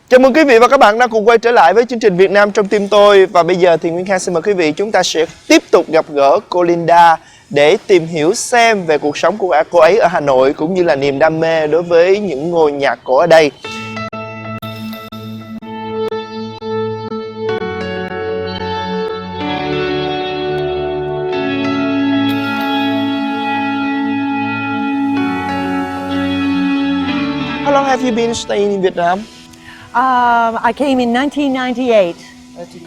Chào mừng quý vị và các bạn đã cùng quay trở lại với chương trình Việt Nam trong tim tôi. Và bây giờ thì Nguyên Khang xin mời quý vị chúng ta sẽ tiếp tục gặp gỡ cô Linda để tìm hiểu xem về cuộc sống của cô ấy ở Hà Nội cũng như là niềm đam mê đối với những ngôi nhà cổ ở đây. How long have you been staying in Vietnam? I came in 1998,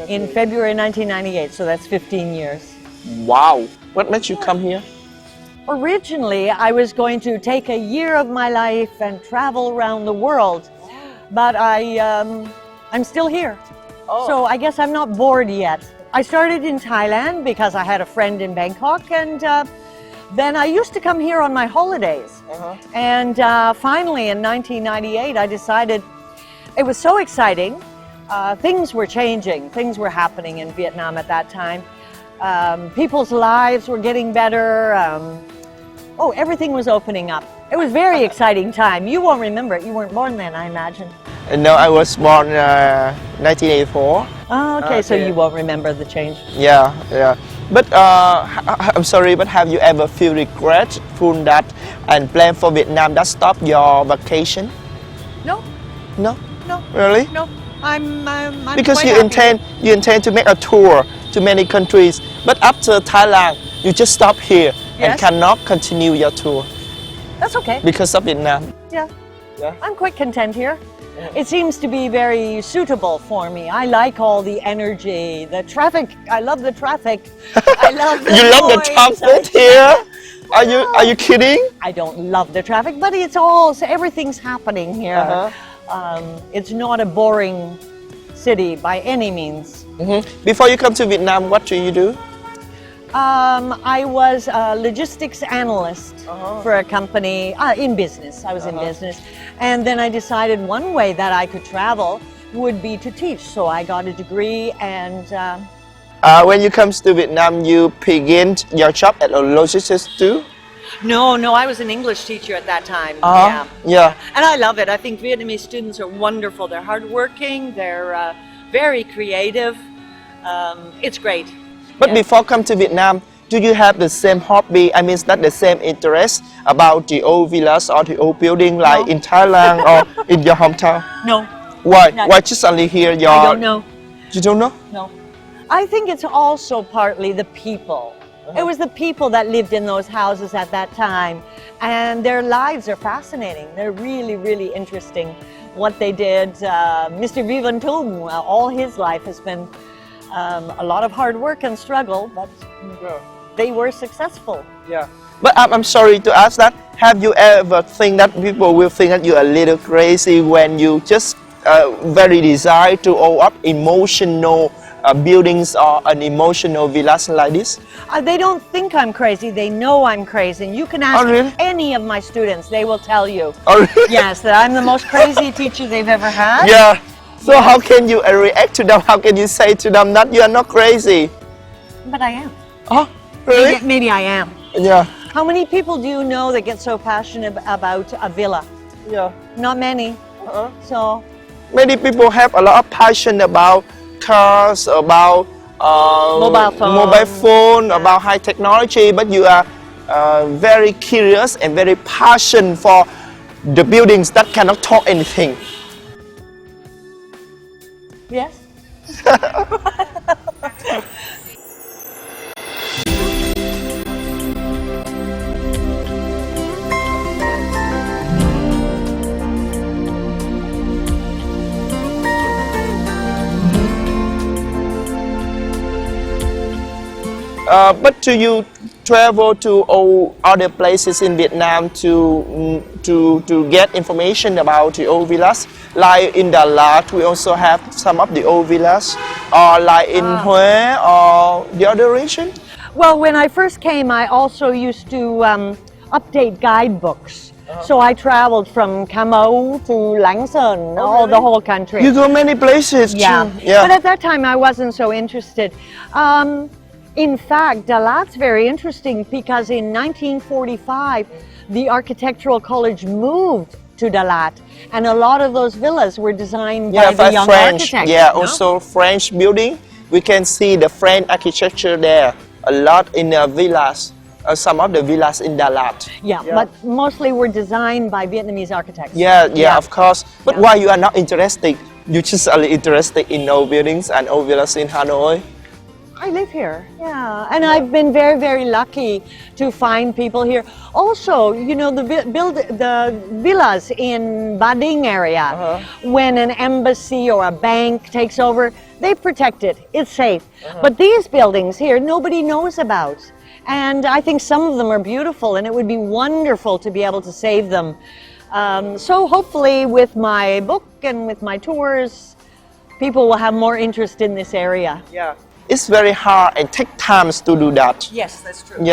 in February 1998, so that's 15 years. Wow! What made you come here? Originally, I was going to take a year of my life and travel around the world, but I'm still here. So I guess I'm not bored yet. I started in Thailand because I had a friend in Bangkok, and then I used to come here on my holidays. And finally in 1998, I decided it was so exciting. Things were changing, things were happening in Vietnam at that time. People's lives were getting better. Everything was opening up. It was a very exciting time. You won't remember it. You weren't born then, I imagine. No, I was born 1984. Oh, okay, so you won't remember the change. Yeah. But I'm sorry, but have you ever feel regretful that and plan for Vietnam that stop your vacation? No. No. No. Really? No. I'm because quite you happy. intend to make a tour to many countries, but after Thailand, you just stop here and cannot continue your tour. That's okay. Because of Vietnam. Yeah. I'm quite content here. It seems to be very suitable for me. I like all the energy, the traffic. I love the traffic. I love the You love the traffic here? Are you kidding? I don't love the traffic, but everything's happening here. It's not a boring city by any means. Before you come to Vietnam, what do you do? I was a logistics analyst for a company in business. I was in business, and then I decided one way that I could travel would be to teach. So I got a degree, and when you come to Vietnam, you begin your job at a logistics too? No, I was an English teacher at that time. Yeah. And I love it. I think Vietnamese students are wonderful. They're hardworking. They're very creative. It's great. But before come to Vietnam, do you have the same hobby? I mean, not the same interest about the old villas or the old building like in Thailand or in your hometown? No. Why? Why just only here? I don't know. You don't know? No. I think it's also partly the people. It was the people that lived in those houses at that time, and their lives are fascinating. They're really, really interesting. What they did, Mr. Vivan Tung, all his life has been a lot of hard work and struggle, but they were successful. Yeah. But I'm sorry to ask that. Have you ever think that people will think that you're a little crazy when you just very desire to own up emotional buildings or an emotional villas like this? They don't think I'm crazy. They know I'm crazy. And you can ask any of my students. They will tell you. Oh, really? Yes, that I'm the most crazy teacher they've ever had. Yeah. So how can you react to them? How can you say to them that you are not crazy? But I am. Oh, really? Maybe I am. Yeah. How many people do you know that get so passionate about a villa? Yeah. Not many. So many people have a lot of passion about cars, about mobile phone, about high technology, but you are very curious and very passionate for the buildings that cannot talk anything. Yes. But do you travel to all other places in Vietnam to get information about the old villas? Like in Đà Lạt, we also have some of the old villas, or like in Huế or the other region? Well, when I first came, I also used to update guidebooks. So I traveled from Cà Mau to Lạng Sơn, the whole country. You go many places. Yeah. Too. Yeah. But at that time, I wasn't so interested. In fact, Đà Lạt very interesting because in 1945, the Architectural College moved to Dalat. And a lot of those villas were designed by the by young French. architects. Yeah, no? also French building. We can see the French architecture there a lot in the villas. Some of the villas in Dalat. Yeah, but mostly were designed by Vietnamese architects. Yeah, of course. But Yeah. why you are not interested? You just only interested in old buildings and old villas in Hanoi? I live here, yeah, and I've been very, very lucky to find people here. Also, you know, the villas in Ba Ding area, when an embassy or a bank takes over, they protect it. It's safe. But these buildings here, nobody knows about. And I think some of them are beautiful, and it would be wonderful to be able to save them. So hopefully with my book and with my tours, people will have more interest in this area. Yeah. It's very hard and take time to do that. Yes, that's true.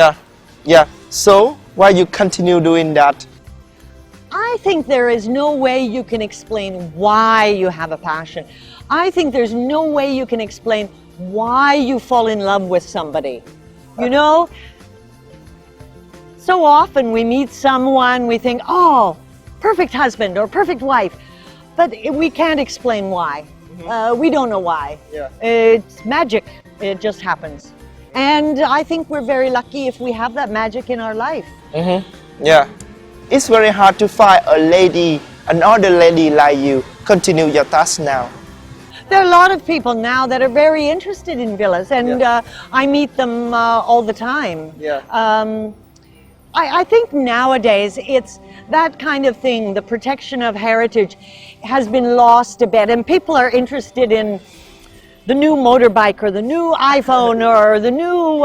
Yeah. So why you continue doing that? I think there is no way you can explain why you have a passion. I think there's no way you can explain why you fall in love with somebody. You know, so often we meet someone, we think, oh, perfect husband or perfect wife, but we can't explain why. We don't know why. Yeah. It's magic. It just happens. And I think we're very lucky if we have that magic in our life. Yeah. It's very hard to find a lady, another lady like you. Continue your task now. There are a lot of people now that are very interested in villas, and I meet them all the time. Yeah. I think nowadays it's that kind of thing, the protection of heritage has been lost a bit, and people are interested in the new motorbike or the new iPhone or the new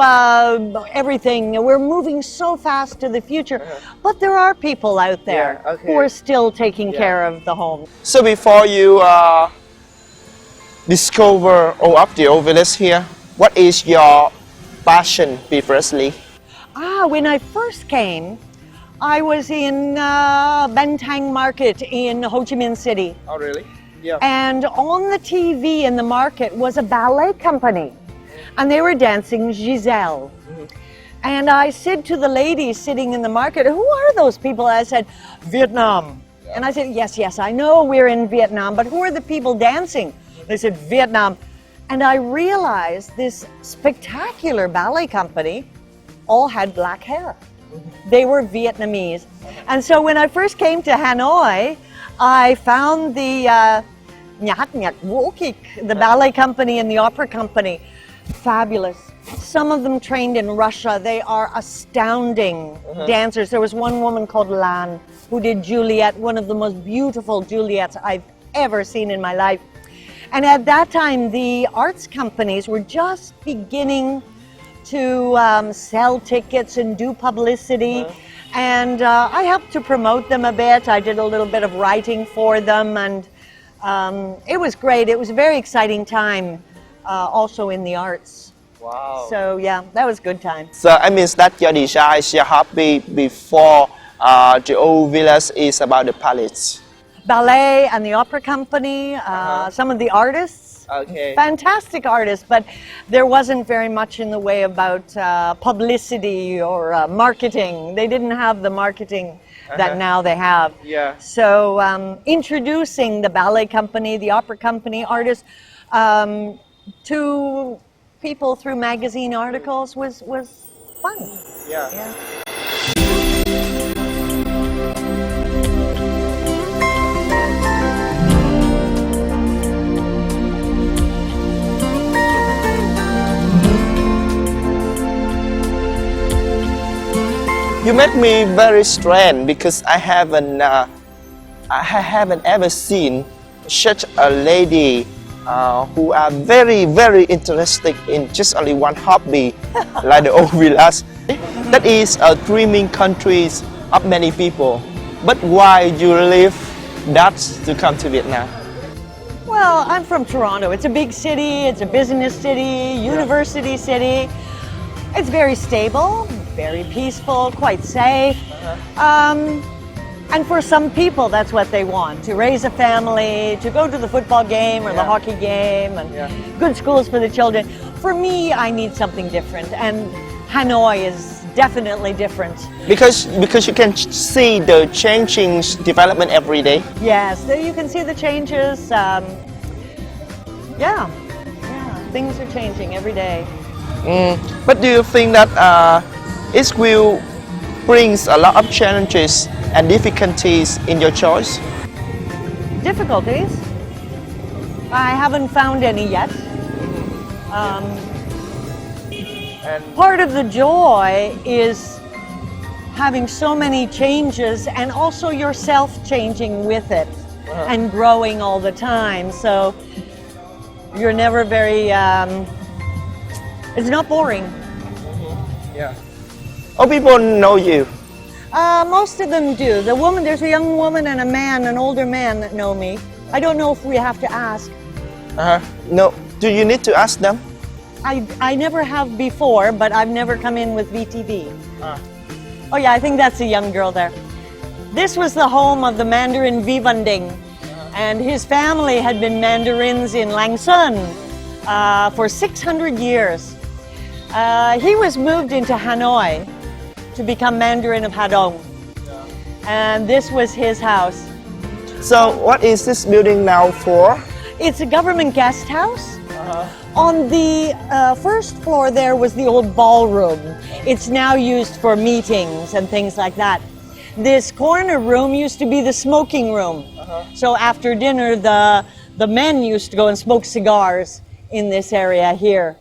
everything. We're moving so fast to the future, but there are people out there who are still taking care of the home. So before you discover all of the old villas here, what is your passion previously? When I first came, I was in Ben Thanh Market in Ho Chi Minh City. Oh, really? Yeah. And on the TV in the market was a ballet company, and they were dancing Giselle. And I said to the lady sitting in the market, who are those people? I said, Vietnam. And I said, yes, I know we're in Vietnam, but who are the people dancing? They said, Vietnam. And I realized this spectacular ballet company all had black hair. They were Vietnamese. And so when I first came to Hanoi, I found the Nhà hát nhạc vũ kịch, the ballet company and the opera company. Fabulous. Some of them trained in Russia. They are astounding dancers. There was one woman called Lan who did Juliet, one of the most beautiful Juliets I've ever seen in my life. And at that time, the arts companies were just beginning to sell tickets and do publicity. And I helped to promote them a bit. I did a little bit of writing for them, and it was great. It was a very exciting time also in the arts. Wow. So yeah, that was a good time. So I mean that your desire, your hobby before the old villas is about the palace. Ballet and the opera company, some of the artists. Okay. Fantastic artists, but there wasn't very much in the way about publicity or marketing. They didn't have the marketing that now they have. Yeah. So introducing the ballet company, the opera company, artists to people through magazine articles was fun. Yeah. You make me very strange because I haven't ever seen such a lady who are very, very interested in just only one hobby, like the old villas. That is a dreaming country of many people. But why you leave that to come to Vietnam? Well, I'm from Toronto. It's a big city, it's a business city, university city. It's very stable, very peaceful, quite safe. And for some people, that's what they want, to raise a family, to go to the football game or the hockey game, and good schools for the children. For me, I need something different, and Hanoi is definitely different. Because you can see the changing development every day. Yes, there you can see the changes. Yeah, things are changing every day. But do you think that it will brings a lot of challenges and difficulties in your choice? Difficulties? I haven't found any yet. Part of the joy is having so many changes and also yourself changing with it and growing all the time. So you're never very, it's not boring. Yeah. Oh, people know you. Most of them do. There's a young woman and a man, an older man that know me. I don't know if we have to ask. No. Do you need to ask them? I never have before, but I've never come in with VTV. Oh yeah, I think that's a young girl there. This was the home of the Mandarin Vivanding, and his family had been Mandarins in Langsun for 600 years. He was moved into Hanoi to become Mandarin of Hadong, and this was his house. So what is this building now for? It's a government guest house. On the first floor there was the old ballroom. It's now used for meetings and things like that. This corner room used to be the smoking room. So after dinner, the men used to go and smoke cigars in this area here.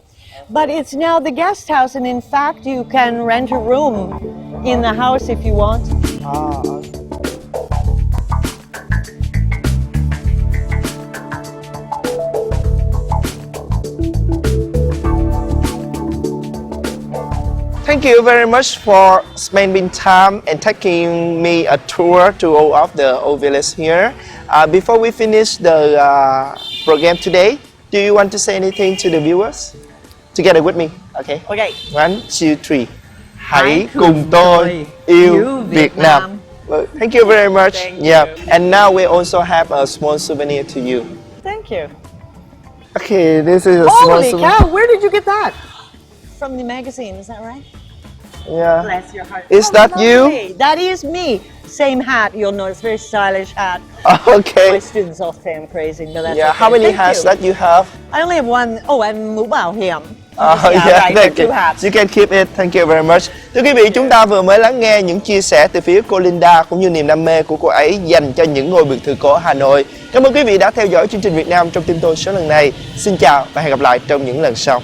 But it's now the guest house, and in fact, you can rent a room in the house if you want. Thank you very much for spending time and taking me a tour to all of the old village here. Before we finish the program today, do you want to say anything to the viewers? Together with me, okay? Okay. 1, 2, 3. Hãy cùng tôi yêu Việt Nam. Well, thank you very much. Thank yeah. you. And now we also have a small souvenir to you. Thank you. Okay, this is a small Holy souvenir. cow, where did you get that? From the magazine, is that right? Yeah. Bless your heart. Is that you? lovely. That is me. Same hat, you'll notice, very stylish hat. Okay. My students all say I'm crazy, but that's Yeah. okay. How many Thank hats you. that you have? I only have one. Oh, and mũ bảo hiểm. Yeah, right, thank two you. hats. You can keep it. Thank you very much. Thưa quý vị, chúng ta vừa mới lắng nghe những chia sẻ từ phía cô Linda cũng như niềm đam mê của cô ấy dành cho những ngôi biệt thự cổ Hà Nội. Cảm ơn quý vị đã theo dõi chương trình Việt Nam trong Tim Tôi số lần này. Xin chào và hẹn gặp lại trong những lần sau.